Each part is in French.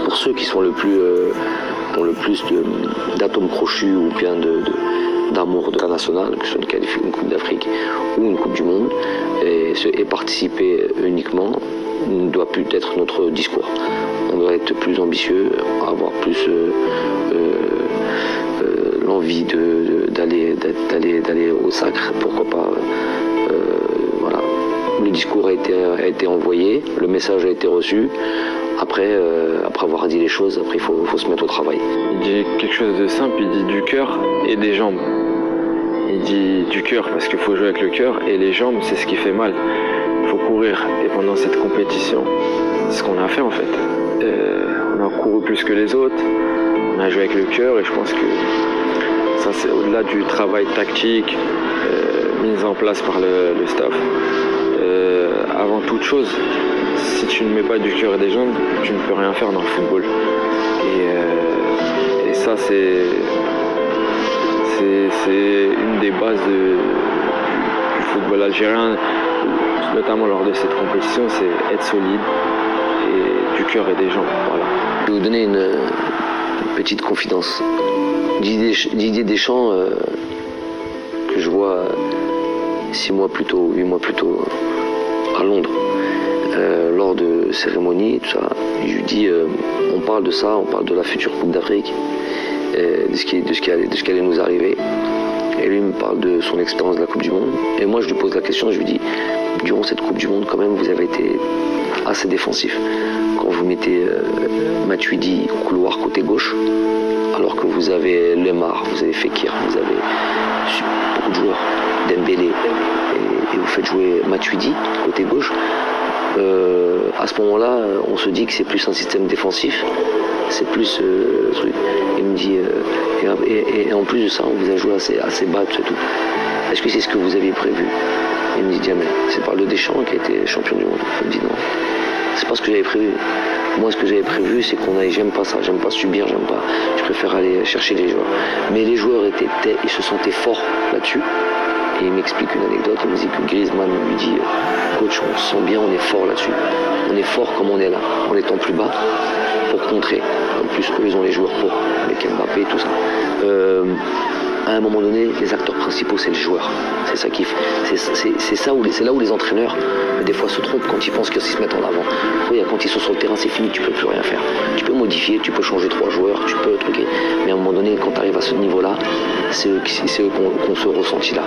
pour ceux qui sont ont le plus d'atomes crochus ou bien d'amour international, que ce soit une Coupe d'Afrique ou une Coupe du Monde, et participer uniquement ne doit plus être notre discours. On doit être plus ambitieux, avoir plus l'envie d'aller au sacre, pourquoi pas. Voilà. Le discours a été envoyé, le message a été reçu. Après avoir dit les choses, après il faut se mettre au travail. Il dit quelque chose de simple, il dit du cœur et des jambes. Il dit du cœur parce qu'il faut jouer avec le cœur, et les jambes, c'est ce qui fait mal. Il faut courir. Et pendant cette compétition, c'est ce qu'on a fait en fait. On a couru plus que les autres, on a joué avec le cœur, et je pense que ça, c'est au-delà du travail tactique mis en place par le staff. Avant toute chose, si tu ne mets pas du cœur et des jambes, tu ne peux rien faire dans le football. Et ça, c'est une des bases du football algérien, notamment lors de cette compétition, c'est être solide et du cœur et des jambes. Voilà. Je vais vous donner une petite confidence. Didier Deschamps, que je vois 6 mois plus tôt, 8 mois plus tôt, à Londres, lors de cérémonies, tout ça, je lui dis, on parle de ça, on parle de la future Coupe d'Afrique, de ce qui allait nous arriver. Et lui me parle de son expérience de la Coupe du Monde. Et moi je lui pose la question, je lui dis, durant cette Coupe du Monde quand même, vous avez été assez défensif. Quand vous mettez Matuidi au couloir côté gauche, alors que vous avez Lemar, vous avez Fekir, vous avez beaucoup de joueurs, Dembélé, et vous faites jouer Matuidi côté gauche, à ce moment-là, on se dit que c'est plus un système défensif, c'est plus truc. Il me dit, et en plus de ça, on vous a joué assez bas, tout et tout. Est-ce que c'est ce que vous aviez prévu? Il me dit, jamais. C'est par le Deschamps qui a été champion du monde. Il me dit, non, c'est pas ce que j'avais prévu. Moi, ce que j'avais prévu, c'est qu'on aille, j'aime pas ça, j'aime pas subir, je préfère aller chercher les joueurs. Mais les joueurs ils se sentaient forts là-dessus. Et il m'explique une anecdote, il me dit que Griezmann lui dit, coach, on se sent bien, on est fort là-dessus. On est fort comme on est là, en étant plus bas, pour contrer. En plus, eux, ils ont les joueurs pour, avec Mbappé et tout ça. À un moment donné, les acteurs principaux, c'est les joueurs. C'est ça qui, c'est là où les entraîneurs, des fois, se trompent quand ils pensent qu'ils se mettent en avant. Quand ils sont sur le terrain, c'est fini, tu peux plus rien faire. Tu peux modifier, tu peux changer 3 joueurs, tu peux truquer. Mais à un moment donné, quand tu arrives à ce niveau-là, c'est eux qu'on se ressentit là.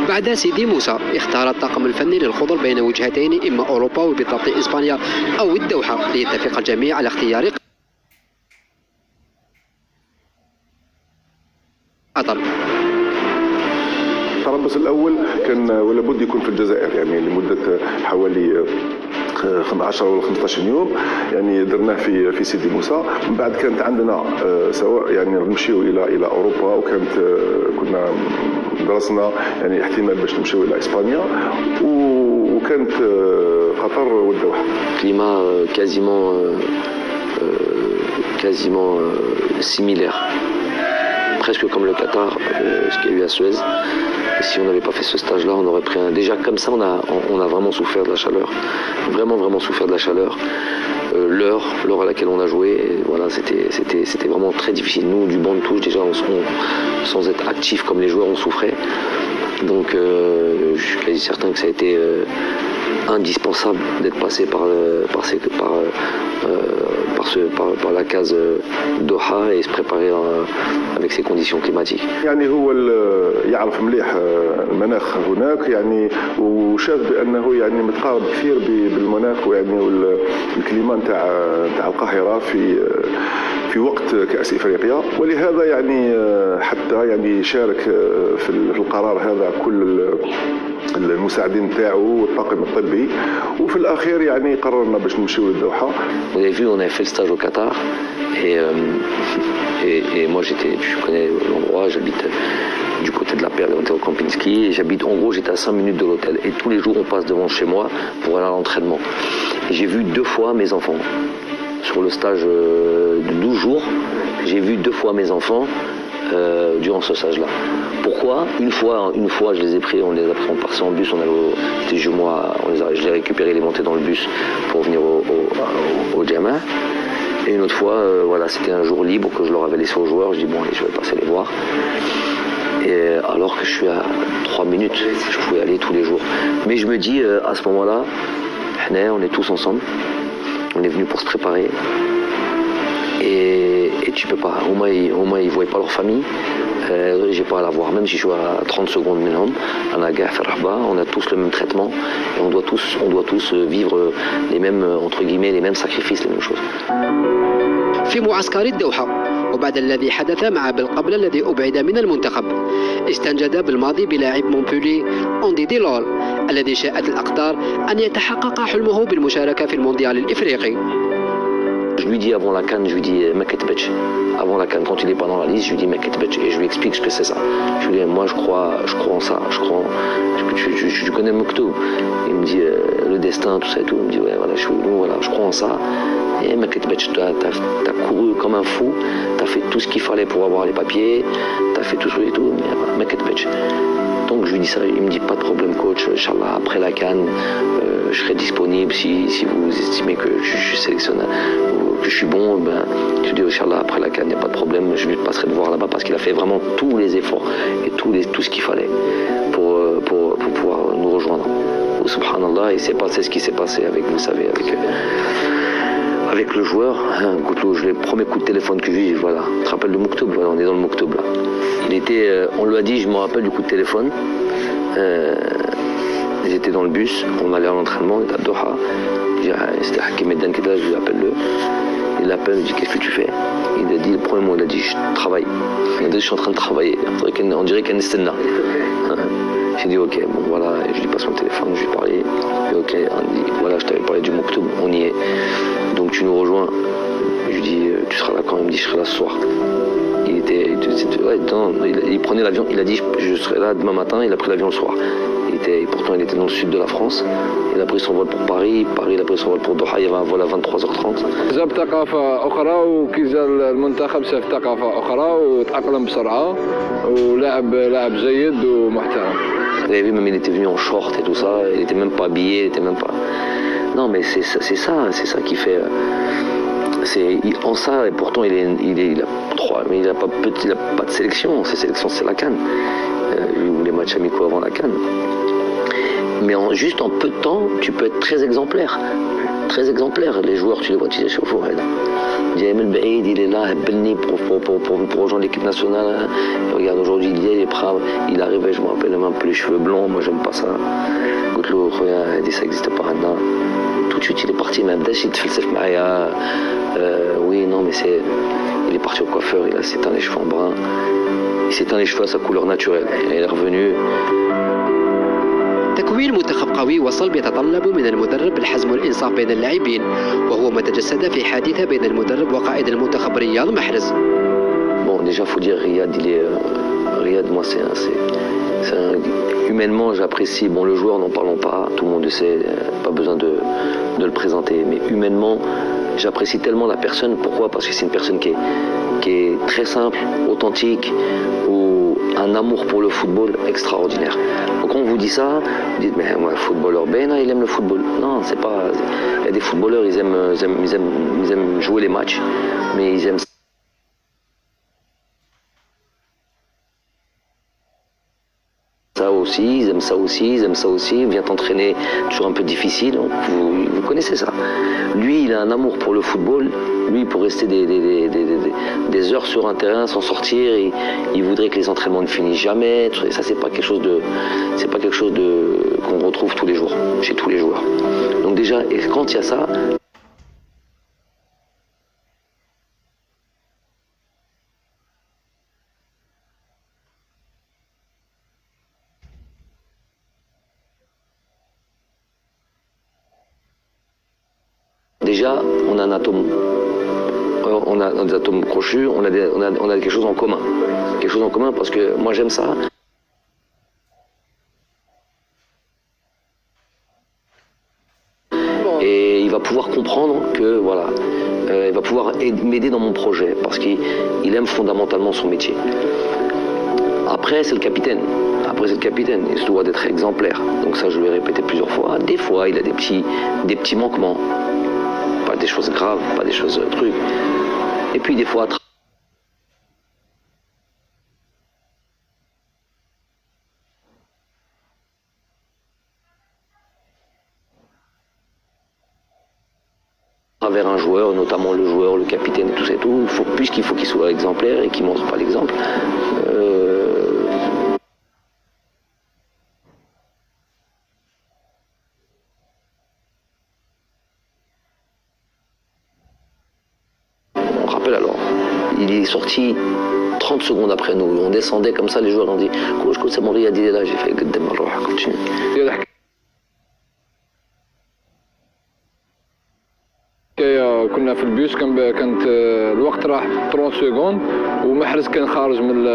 بعد سيدي موسى اختار الطاقم الفني للخوض بين وجهتين، إما أوروبا وبالضبط إسبانيا أو الدوحة، ليتفق الجميع على اختيار قطر. التربص الأول كان ولا بد يكون في الجزائر، يعني لمدة حوالي 10 ولا 15 يوم، يعني درناه في سيدي موسى. من بعد كانت عندنا سواء يعني نمشيو الى اوروبا، كنا درسنا يعني احتمال باش نمشيو الى اسبانيا، وكانت قطر والدوحه. Climat quasiment similaire, presque comme le Qatar, ce qu'il y a eu à Suez. Et si on n'avait pas fait ce stage-là, on aurait pris déjà comme ça, on a vraiment souffert de la chaleur, vraiment souffert de la chaleur. L'heure à laquelle on a joué, et voilà, c'était vraiment très difficile. Nous, du banc de touche, déjà, sans être actifs comme les joueurs, on souffrait. Donc, je suis quasi certain que ça a été indispensable d'être passé par la case Doha et se préparer avec ces conditions climatiques. يعني هو يعرف مليح المناخ هناك، يعني وشاف بانه يعني متقارب كثير بالمناخ، ويعني والكليما نتاع القاهره في وقت كأس افريقيا، ولهذا يعني حتى يعني شارك في القرار هذا كل المساعدين تاعو والطاقم الطبي، وفي الاخير يعني قررنا باش نمشيو للدوحه. Vous avez vu, on avait fait le stage au Qatar et moi je connais l'endroit, j'habite du côté de la Perle, on était au Kempinski, et j'étais à 5 minutes de l'hôtel, et tous les jours on passe devant chez moi pour aller à l'entraînement. Et j'ai vu 2 fois mes enfants sur le stage de 12 jours, j'ai vu 2 fois mes enfants durant ce stage-là. Pourquoi? Une fois, je les ai pris, on est parti en bus, c'était chez moi, je les ai récupérés, les montés dans le bus pour venir au Jama. Et une autre fois, voilà, c'était un jour libre que je leur avais laissé aux joueurs. Je dis bon, allez, je vais passer les voir. Et alors que je suis à 3 minutes, je pouvais aller tous les jours. Mais je me dis, à ce moment-là, on est tous ensemble. On est venus pour se préparer. Et tu peux pas. Au moins, ils ne voient pas leur famille. J'ai pas à la voir. Même si je suis à 30 secondes minimum, on a tous le même traitement. Et on doit tous vivre les mêmes, entre guillemets, les mêmes sacrifices, les mêmes choses. في معسكر الدوحة وبعد الذي حدث مع بالقبل الذي أبعد من المنتخب استنجد بالماضي بلاعب مونبولي أوندي ديلول الذي شاءت الأقدار أن يتحقق حلمه بالمشاركة في المونديال الإفريقي. Je lui dis avant la CAN, je lui dis Maketbetch. Avant la CAN, quand il n'est pas dans la liste, je lui dis Maketbetch et je lui explique ce que c'est ça. Je lui dis moi je crois en ça, tu connais Mouktou. Il me dit le destin, tout ça et tout. Il me dit ouais voilà, je crois en ça. Et Maketbetch, t'as couru comme un fou, t'as fait tout ce qu'il fallait pour avoir les papiers, t'as fait tout ça et tout, mais Maketbetch. Donc je lui dis ça, il me dit pas de problème coach, Inch'Allah, après la CAN, je serai disponible si vous estimez que je suis sélectionneur ou que je suis bon, ben, je lui dis Inch'Allah, après la CAN, il n'y a pas de problème, je lui passerai de voir là-bas parce qu'il a fait vraiment tous les efforts et tout ce qu'il fallait pour pouvoir nous rejoindre. Oh, subhanallah, et c'est ce qui s'est passé avec, vous savez, avec le joueur, le premier coup de téléphone que j'ai eu, voilà, tu te rappelles de Mouktoub, voilà, on est dans le Mouktoub là. On lui a dit, je me rappelle du coup de téléphone, ils étaient dans le bus, on allait à l'entraînement, on était à Doha, c'était Hakim Meddan qui était là, je lui appelle il l'appelle, il dit qu'est-ce que tu fais? Il a dit, le premier mot, il a dit je travaille. Il a dit je suis en train de travailler, on dirait qu'il y a une scène là. J'ai dit ok, bon voilà, je lui passe mon téléphone, je lui ai parlé, et ok, on dit voilà, je t'avais parlé du Mouktoub, on y est, donc tu nous rejoins. Je lui dis tu seras là quand? Il me dit je serai là ce soir. Il prenait l'avion, il a dit je serai là demain matin, il a pris l'avion le soir. Pourtant il était dans le sud de la France, il a pris son vol pour Paris, il a pris son vol pour Doha, il y avait un vol à 23h30. جاب ثقافة أخرى وكي جا المنتخب شاف ثقافة أخرى وتأقلم بسرعة لاعب جيد ومحترم. Vous avez vu, même il était venu en short et tout ça, il était même pas habillé, il était même pas... Non mais c'est ça qui fait... En ça, et pourtant il a 3, mais il n'a pas de sélection, ses sélections c'est la CAN, les matchs amicaux avant la CAN. Mais juste en peu de temps, tu peux être très exemplaire. Très exemplaire. Les joueurs, tu les vois, tu les chauffes. Diam El Baïd, il est là, pour rejoindre l'équipe nationale. Et regarde, aujourd'hui, il est prêt. Il arrivait, je me rappelle même un peu les cheveux blancs, moi j'aime pas ça. Goutlo, regarde, ça n'existe pas maintenant. Tout de suite, il est parti, même Dash, il fait le Maya. Oui, non, mais il est parti au coiffeur, il a s'éteint les cheveux en brun. Il s'éteint les cheveux à sa couleur naturelle. Et il est revenu. تكوين منتخب قوي وصلب يتطلب من المدرب الحزم والإنصاف بين اللاعبين وهو ما تجسد في حادثة بين المدرب وقائد المنتخب رياض محرز. Bon, déjà, faut dire Riyad, Riyad, moi, humainement, j'apprécie. Bon, le joueur, n'en parlons pas, tout le monde le sait, pas besoin de le présenter. Mais humainement, j'apprécie tellement la personne. Pourquoi? Parce que c'est une personne qui est très simple, authentique, ou un amour pour le football extraordinaire. Donc quand on vous dit ça, vous dites mais moi, footballeur, il aime le football. Non, c'est pas. Il y a des footballeurs, ils aiment jouer les matchs, mais ils aiment ça aussi, ils aiment ça aussi, ils aiment ça aussi. Vient t'entraîner, toujours un peu difficile. Vous connaissez ça. Lui, il a un amour pour le football. Lui, pour rester des heures sur un terrain sans sortir, il voudrait que les entraînements ne finissent jamais. Et ça, c'est pas quelque chose qu'on retrouve tous les jours, chez tous les joueurs. Donc déjà, et quand il y a ça. Déjà, on a un atome. On a des atomes crochus, on a quelque chose en commun. Quelque chose en commun parce que moi j'aime ça. Et il va pouvoir comprendre que voilà, il va pouvoir m'aider dans mon projet parce qu'il aime fondamentalement son métier. Après, c'est le capitaine. Après, c'est le capitaine. Il se doit d'être exemplaire. Donc ça, je l'ai répété plusieurs fois. Des fois, il a des petits manquements. Pas des choses graves, pas des choses trucs. Et puis, des fois, vers un joueur, notamment le joueur, le capitaine et tout ça et tout, puisqu'il faut qu'il soit exemplaire et qu'il ne montre pas l'exemple. On rappelle alors, il est sorti 30 secondes après nous, on descendait comme ça, les joueurs ont dit « Coach, c'est mon Riyad, il est là », j'ai fait « Gaddem al-Roh, continue ». كنا في البيوس كانت الوقت راح 30 سكوند ومحرز كان خارج من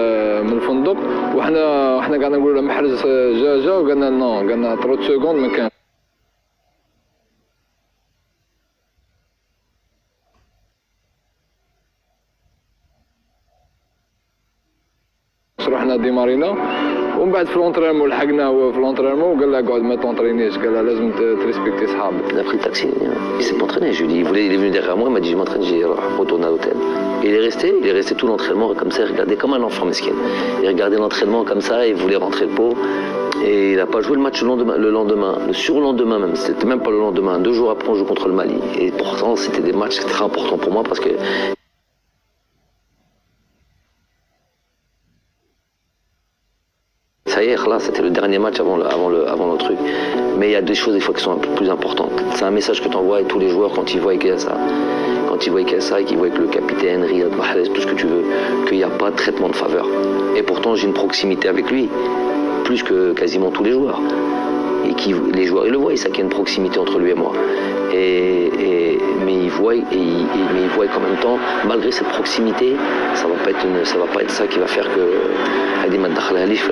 الفندق وحنا قاعدين نقول له محرز جا وقالنا نو قالنا 30 سكوند ما كان رحنا دي مارينا ومن بعد في لونطرينمون لحقناه هو في لونطرينمون وقال له اقعد ما تونطرينيش قال له لازم تريسبكتي صحابك. Il a pris le taxi, il s'est pas entraîné. Je lui ai dit, il est venu derrière moi, il m'a dit je m'entraîne, j'ai retourné à l'hôtel. Et il est resté tout l'entraînement comme ça, il regardait comme un enfant mesquin. Il regardait l'entraînement comme ça, il voulait rentrer le pot. Et il n'a pas joué le match le lendemain, le surlendemain même, c'était même pas le lendemain, 2 jours après on joue contre le Mali. Et pourtant c'était des matchs très importants pour moi parce que ça y est, là, c'était le dernier match avant le truc. Mais il y a des choses des fois qui sont un peu plus importantes. C'est un message que tu envoies à tous les joueurs quand ils voient qu'il y a ça. Quand ils voient qu'il y a ça et qu'ils voient que le capitaine, Riyad Mahrez, tout ce que tu veux, qu'il n'y a pas de traitement de faveur. Et pourtant, j'ai une proximité avec lui, plus que quasiment tous les joueurs. Et les joueurs, ils le voient, ils savent qu'il y a une proximité entre lui et moi. Mais ils voient qu'en même temps, malgré cette proximité, ça va pas être ça qui va faire que Hadi Maddakhal Halif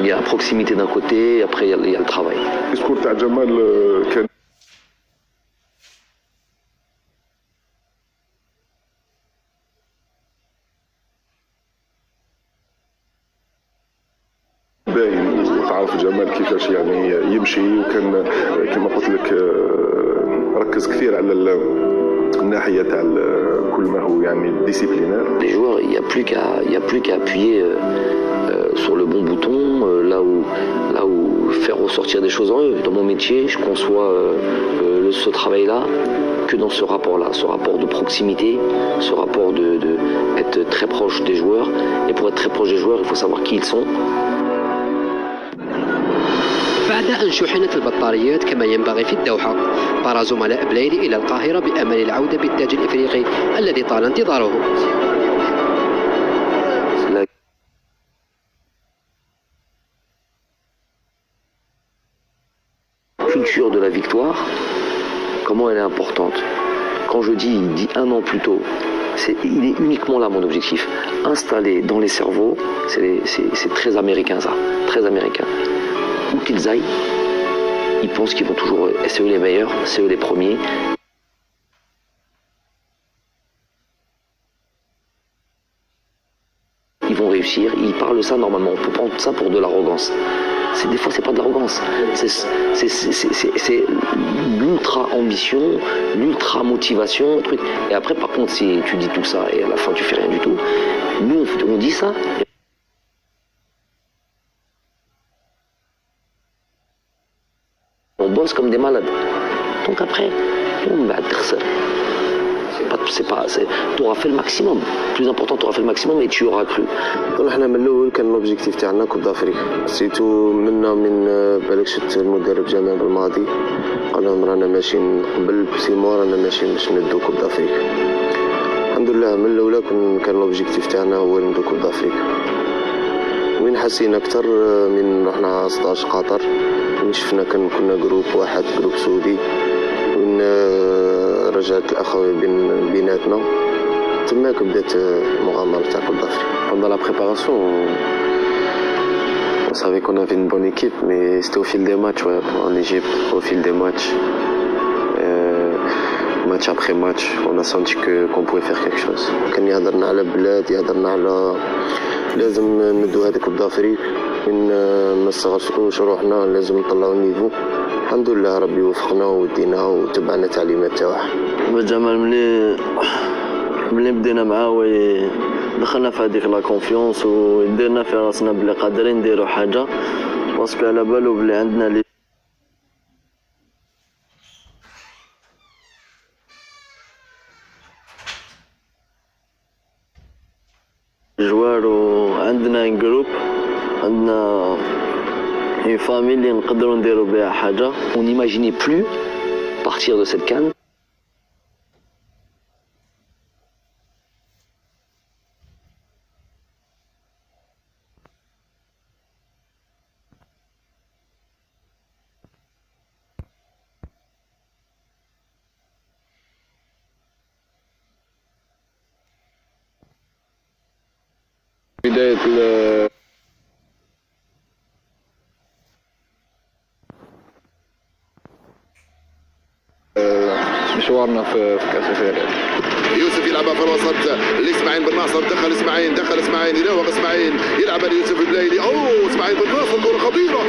il y a la proximité d'un côté, après il y a le travail. الديسكور تاع جمال كان باين وتعرف جمال كيفاش يعني يمشي وكان كما قلت لك ركز كثير على الناحيه تاع كل ما هو يعني ديسيبلينير. Les joueurs, il y a plus qu'à appuyer sur le bon bouton, là où faire ressortir des choses en eux. Dans mon métier, je conçois ce travail-là que dans ce rapport-là, ce rapport de proximité, ce rapport de être très proche des joueurs. Et pour être très proche des joueurs, il faut savoir qui ils sont. بعد أن شحنت البطاريات كما ينبغي في الدوحة طار زملاء بلايلي إلى القاهرة بأمل العودة بالتاج الإفريقي الذي طال انتظاره. La culture de la victoire, comment elle est importante. Quand je dis, il dit 1 an plus tôt, il est uniquement là mon objectif. Installer dans les cerveaux, c'est très américain ça, très américain. Où qu'ils aillent, ils pensent qu'ils vont toujours, c'est eux les meilleurs, c'est eux les premiers. Ils vont réussir, ils parlent ça normalement, on peut prendre ça pour de l'arrogance. Des fois c'est pas de l'arrogance, c'est l'ultra ambition, l'ultra motivation, truc. Et après par contre si tu dis tout ça et à la fin tu fais rien du tout, nous on dit ça. On bosse comme des malades. Donc après, on va tu auras fait le maximum. Le plus important, tu auras fait le maximum et tu auras cru. احنا من الاول كان لوبجيكتيف تاعنا كوب دافريك سيتو من بالك شفت المدرب جمال الماضي قال لهم رانا ماشيين قبل ب6 موا رانا ماشيين باش ندو كوب دافريك. الحمد لله من الاولى كان لوبجيكتيف تاعنا هو ندو كوب دافريك. وين حسينا اكثر من رحنا 16 قطر وين شفنا كنا جروب واحد جروب سعودي وين رجعت الاخويه بيناتنا تماك بدات المغامره تاع كوب دافريك. Pendant la préparation, on savait qu'on avait une bonne équipe, mais c'était au fil des matchs, ouais, en Égypte, au fil des matchs. Match après match, on a senti qu'on pouvait faire quelque chose. كان يهضرنا على بلاد، يهضرنا على لازم ندو هذيك كوب دافريك، ما نستغرقوش روحنا، لازم نطلعوا النيفو. الحمد لله ربي وفقنا ودينا وتبعنا التعليمات تاعه. جمال ملي بدينا معاه دخلنا في هذيك لا كونفيونس وديرنا في راسنا بلي قادرين نديروا حاجه، باسكو على بالو بلي عندنا لي جوار وعندنا ان جروب، عندنا une famille اللي نقدروا نديروا بها حاجه. On n'imaginait plus partir de cette CAN. بداية مشوارنا في كأس العالم. يوسف يلعبها في الوسط لاسماعيل بن ناصر، دخل اسماعيل يراوغ اسماعيل، يلعب ليوسف البلايلي. اوه اسماعيل بن ناصر كره خطيره